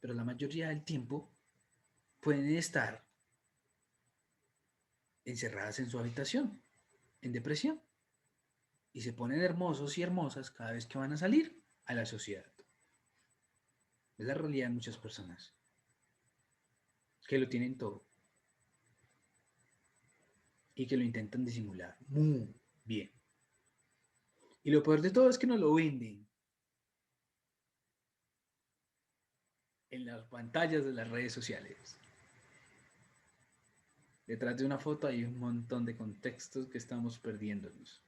Pero la mayoría del tiempo pueden estar encerradas en su habitación, en depresión, y se ponen hermosos y hermosas cada vez que van a salir a la sociedad. Es la realidad de muchas personas que lo tienen todo y que lo intentan disimular muy bien. Y lo peor de todo es que no lo venden en las pantallas de las redes sociales. Detrás de una foto hay un montón de contextos que estamos perdiéndonos.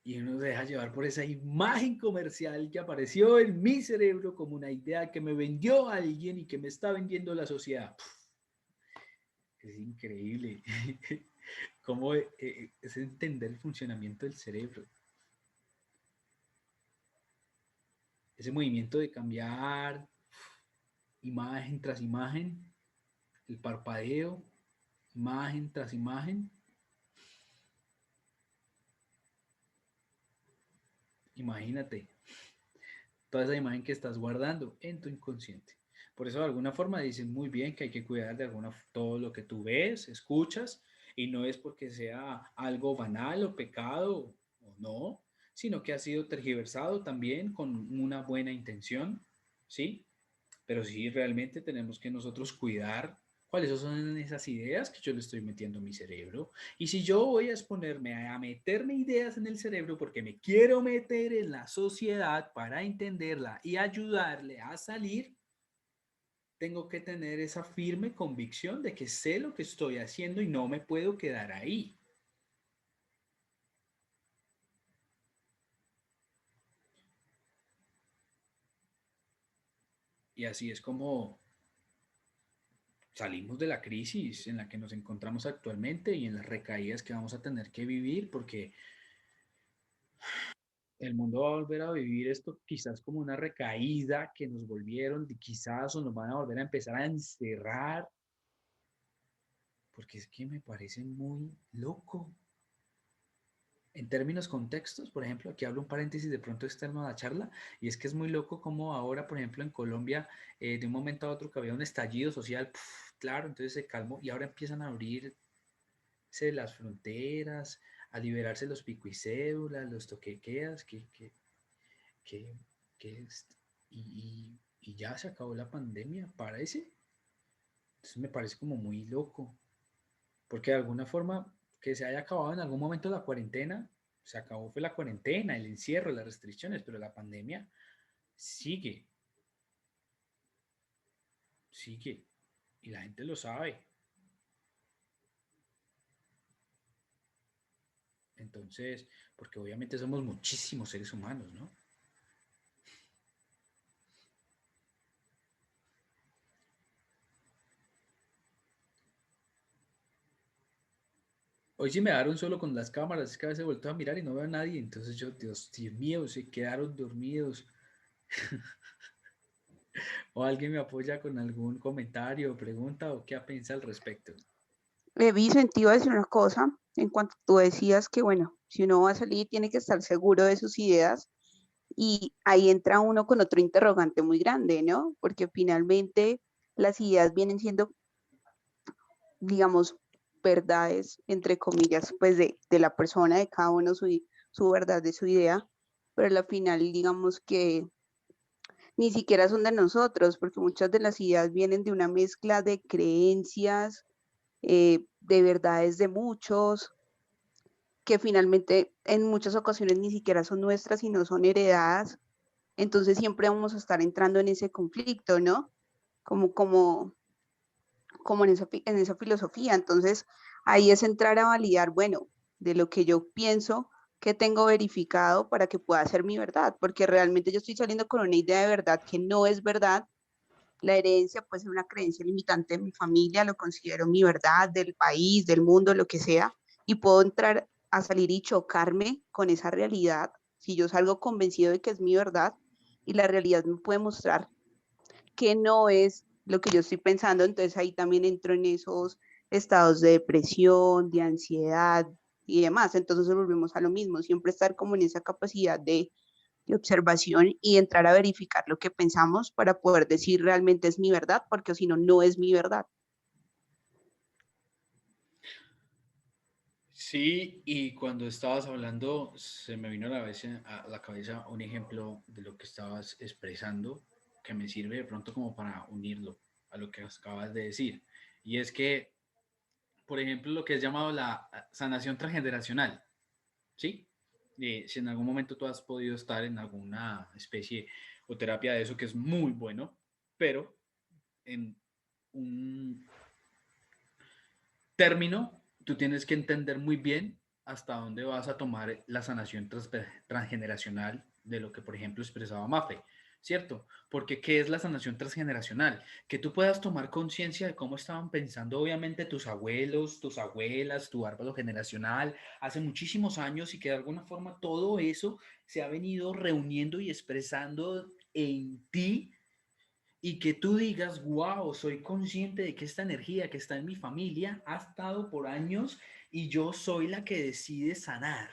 Y uno se deja llevar por esa imagen comercial que apareció en mi cerebro como una idea que me vendió alguien y que me está vendiendo la sociedad. Es increíble cómo es entender el funcionamiento del cerebro. Ese movimiento de cambiar imagen tras imagen, el parpadeo, imagen tras imagen. Imagínate toda esa imagen que estás guardando en tu inconsciente. Por eso de alguna forma dicen muy bien que hay que cuidar de alguna todo lo que tú ves, escuchas, y no es porque sea algo banal o pecado o no, sino que ha sido tergiversado también con una buena intención, ¿sí? Pero sí realmente tenemos que nosotros cuidar cuáles son esas ideas que yo le estoy metiendo a mi cerebro. Y si yo voy a exponerme a meterme ideas en el cerebro porque me quiero meter en la sociedad para entenderla y ayudarle a salir, tengo que tener esa firme convicción de que sé lo que estoy haciendo y no me puedo quedar ahí. Y así es como salimos de la crisis en la que nos encontramos actualmente y en las recaídas que vamos a tener que vivir, porque el mundo va a volver a vivir esto quizás como una recaída que nos volvieron, quizás o nos van a volver a empezar a encerrar, porque es que me parece muy loco en términos contextos, por ejemplo, aquí hablo un paréntesis de pronto externo a la charla, y es que es muy loco como ahora, por ejemplo, en Colombia, de un momento a otro que había un estallido social, claro, entonces se calmó y ahora empiezan a abrirse las fronteras, a liberarse los pico y cédulas, los toquequeas, que, y ya se acabó la pandemia, parece. Entonces me parece como muy loco, porque de alguna forma que se haya acabado en algún momento la cuarentena, se acabó fue la cuarentena, el encierro, las restricciones, pero la pandemia sigue, sigue, y la gente lo sabe. Entonces, porque obviamente somos muchísimos seres humanos, ¿no? Hoy sí me daron solo con las cámaras, es que a veces vuelto a mirar y no veo a nadie, entonces yo, Dios mío, se quedaron dormidos. O alguien me apoya con algún comentario, pregunta o qué piensa al respecto. Vicente, te iba a decir una cosa, en cuanto tú decías que, bueno, si uno va a salir, tiene que estar seguro de sus ideas, y ahí entra uno con otro interrogante muy grande, ¿no? Porque finalmente las ideas vienen siendo, digamos, verdades, entre comillas, pues de la persona, de cada uno su verdad de su idea, pero al final, digamos que ni siquiera son de nosotros, porque muchas de las ideas vienen de una mezcla de creencias, de verdades de muchos, que finalmente en muchas ocasiones ni siquiera son nuestras, sino son heredadas. Entonces siempre vamos a estar entrando en ese conflicto, ¿no? Como, como, como en esa filosofía. Entonces ahí es entrar a validar, bueno, de lo que yo pienso, que tengo verificado para que pueda ser mi verdad, porque realmente yo estoy saliendo con una idea de verdad que no es verdad. La herencia puede ser una creencia limitante de mi familia, lo considero mi verdad, del país, del mundo, lo que sea, y puedo entrar a salir y chocarme con esa realidad si yo salgo convencido de que es mi verdad y la realidad me puede mostrar que no es lo que yo estoy pensando. Entonces ahí también entro en esos estados de depresión, de ansiedad y demás. Entonces volvemos a lo mismo, siempre estar como en esa capacidad de observación y entrar a verificar lo que pensamos para poder decir realmente es mi verdad, porque si no, no es mi verdad. Sí, y cuando estabas hablando, se me vino a la cabeza un ejemplo de lo que estabas expresando que me sirve de pronto como para unirlo a lo que acabas de decir. Y es que, por ejemplo, lo que es llamado la sanación transgeneracional, ¿sí? Si en algún momento tú has podido estar en alguna especie o terapia de eso, que es muy bueno, pero en un término, tú tienes que entender muy bien hasta dónde vas a tomar la sanación transgeneracional de lo que, por ejemplo, expresaba Mafe, ¿cierto? Porque ¿qué es la sanación transgeneracional? Que tú puedas tomar conciencia de cómo estaban pensando, obviamente, tus abuelos, tus abuelas, tu árbol generacional hace muchísimos años y que de alguna forma todo eso se ha venido reuniendo y expresando en ti y que tú digas, wow, soy consciente de que esta energía que está en mi familia ha estado por años y yo soy la que decide sanar.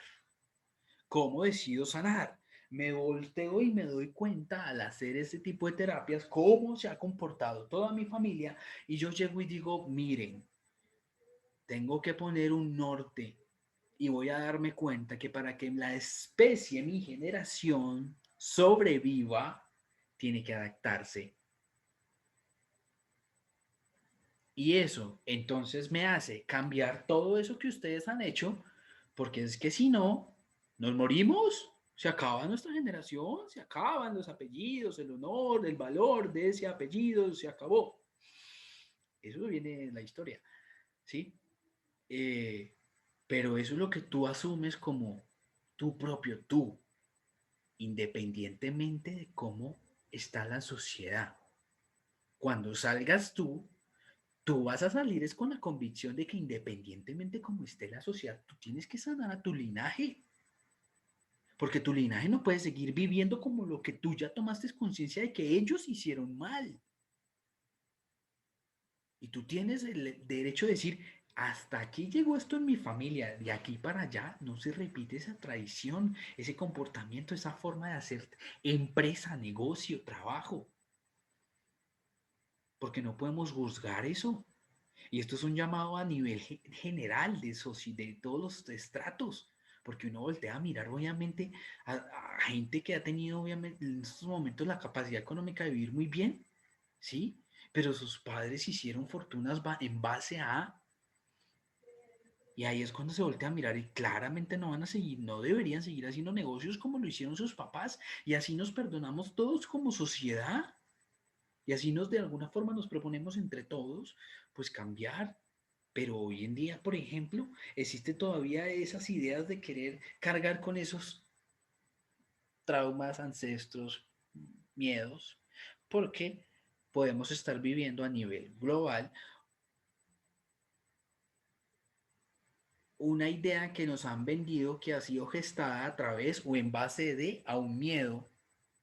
¿Cómo decido sanar? Me volteo y me doy cuenta al hacer ese tipo de terapias cómo se ha comportado toda mi familia y yo llego y digo, miren, tengo que poner un norte y voy a darme cuenta que para que la especie, mi generación, sobreviva, tiene que adaptarse. Y eso entonces me hace cambiar todo eso que ustedes han hecho, porque es que si no, nos morimos, se acaba nuestra generación, se acaban los apellidos, el honor, el valor de ese apellido, se acabó. Eso viene en la historia, ¿sí? Eh, pero eso es lo que tú asumes como tu propio tú, independientemente de cómo está la sociedad. Cuando salgas tú vas a salir es con la convicción de que independientemente como esté la sociedad, tú tienes que sanar a tu linaje. Porque tu linaje no puede seguir viviendo como lo que tú ya tomaste conciencia de que ellos hicieron mal. Y tú tienes el derecho de decir, hasta aquí llegó esto en mi familia, de aquí para allá no se repite esa tradición, ese comportamiento, esa forma de hacer empresa, negocio, trabajo, porque no podemos juzgar eso. Y esto es un llamado a nivel general de todos los estratos, porque uno voltea a mirar obviamente a gente que ha tenido obviamente en estos momentos la capacidad económica de vivir muy bien, ¿sí? Pero sus padres hicieron fortunas en base a... Y ahí es cuando se voltea a mirar y claramente no van a seguir, no deberían seguir haciendo negocios como lo hicieron sus papás. Y así nos perdonamos todos como sociedad. Y así nos de alguna forma nos proponemos entre todos, pues cambiar. Pero hoy en día, por ejemplo, existe todavía esas ideas de querer cargar con esos traumas, ancestros, miedos, porque podemos estar viviendo a nivel global una idea que nos han vendido que ha sido gestada a través o en base de a un miedo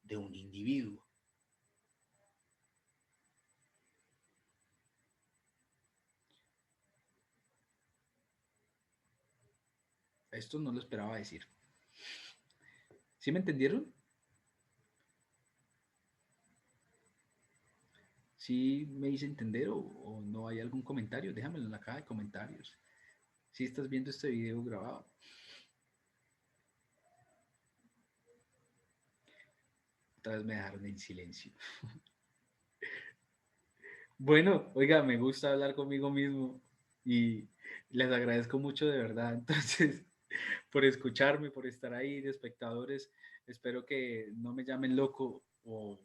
de un individuo. Esto no lo esperaba decir. ¿Sí me entendieron? ¿Sí me hice entender o no hay algún comentario? Déjamelo en la caja de comentarios. Si estás viendo este video grabado. Otra vez me dejaron en silencio. Bueno, oiga, me gusta hablar conmigo mismo y les agradezco mucho de verdad. Entonces, por escucharme, por estar ahí de espectadores. Espero que no me llamen loco o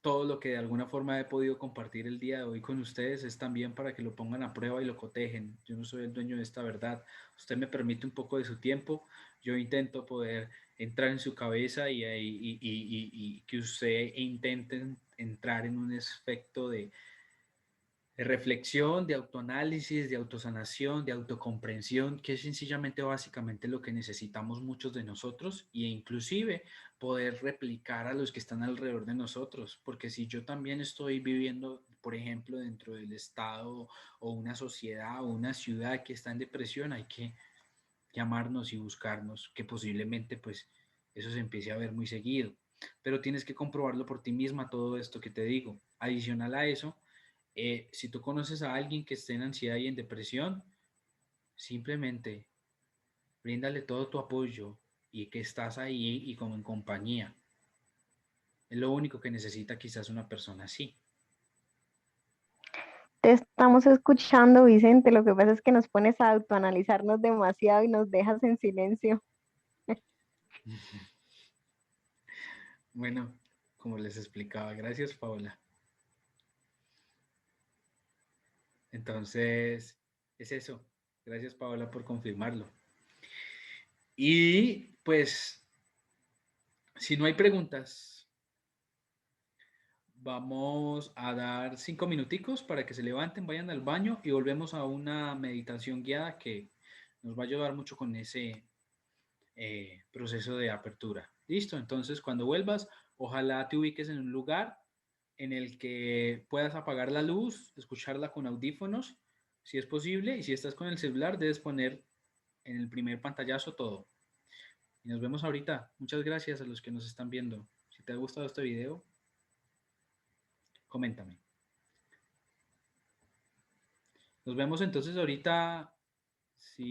todo lo que de alguna forma he podido compartir el día de hoy con ustedes es también para que lo pongan a prueba y lo cotejen. Yo no soy el dueño de esta verdad. Usted me permite un poco de su tiempo. Yo intento poder entrar en su cabeza y que usted intente entrar en un efecto de reflexión, de autoanálisis, de autosanación, de autocomprensión, que es sencillamente básicamente lo que necesitamos muchos de nosotros e inclusive poder replicar a los que están alrededor de nosotros, porque si yo también estoy viviendo, por ejemplo, dentro del estado o una sociedad o una ciudad que está en depresión, hay que llamarnos y buscarnos, que posiblemente pues eso se empiece a ver muy seguido, pero tienes que comprobarlo por ti misma todo esto que te digo. Adicional a eso, si tú conoces a alguien que esté en ansiedad y en depresión, simplemente bríndale todo tu apoyo y que estás ahí y como en compañía. Es lo único que necesita quizás una persona así. Te estamos escuchando, Vicente. Lo que pasa es que nos pones a autoanalizarnos demasiado y nos dejas en silencio. Bueno, como les explicaba, gracias Paola. Entonces, es eso. Gracias Paola por confirmarlo. Y pues, si no hay preguntas, vamos a dar 5 minuticos para que se levanten, vayan al baño y volvemos a una meditación guiada que nos va a ayudar mucho con ese proceso de apertura. Listo, entonces cuando vuelvas, ojalá te ubiques en un lugar en el que puedas apagar la luz, escucharla con audífonos, si es posible, y si estás con el celular, debes poner en el primer pantallazo todo. Y nos vemos ahorita. Muchas gracias a los que nos están viendo. Si te ha gustado este video, coméntame. Nos vemos entonces ahorita. Si